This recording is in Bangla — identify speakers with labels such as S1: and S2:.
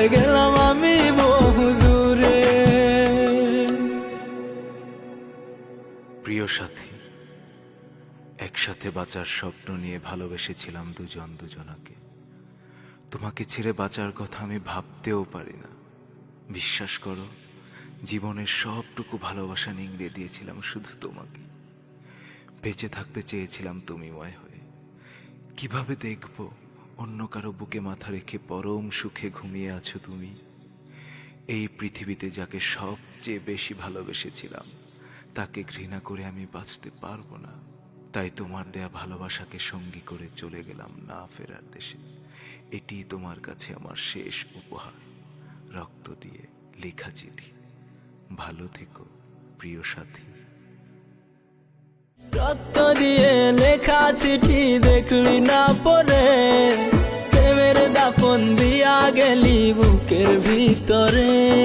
S1: গেলাম আমি বহু দূরে।
S2: প্রিয় সাথী, একসাথে বাঁচার স্বপ্ন নিয়ে ভালোবেসেছিলাম দুজন দুজনাকে। তোমাকে ছেড়ে বাঁচার কথা আমি ভাবতেও পারি না। বিশ্বাস করো, জীবনের সবটুকু ভালোবাসা নিংড়ে দিয়েছিলাম শুধু তোমাকে। বেঁচে থাকতে চেয়েছিলাম তুমিময় হয়ে। কিভাবে দেখব অন্য কারো বুকে মাথা রেখে পরম সুখে ঘুমিয়ে আছো তুমি? এই পৃথিবীতে যাকে সবচেয়ে বেশি ভালোবেসেছিলাম, তাকে ঘৃণা করে আমি বাঁচতে পারবো না। তাই তোমার দেয়া ভালোবাসাকে সঙ্গী করে চলে গেলাম না ফেরার দেশে। এটি তোমার কাছে আমার শেষ উপহার, রক্ত দিয়ে লেখা চিঠি। ভালো থেকো প্রিয় সাথী।
S1: রক্ত দিয়ে লেখা চিঠি দেখলি না পরে, প্রেমের দাফন দিয়া গেলি বুকের ভিতরে।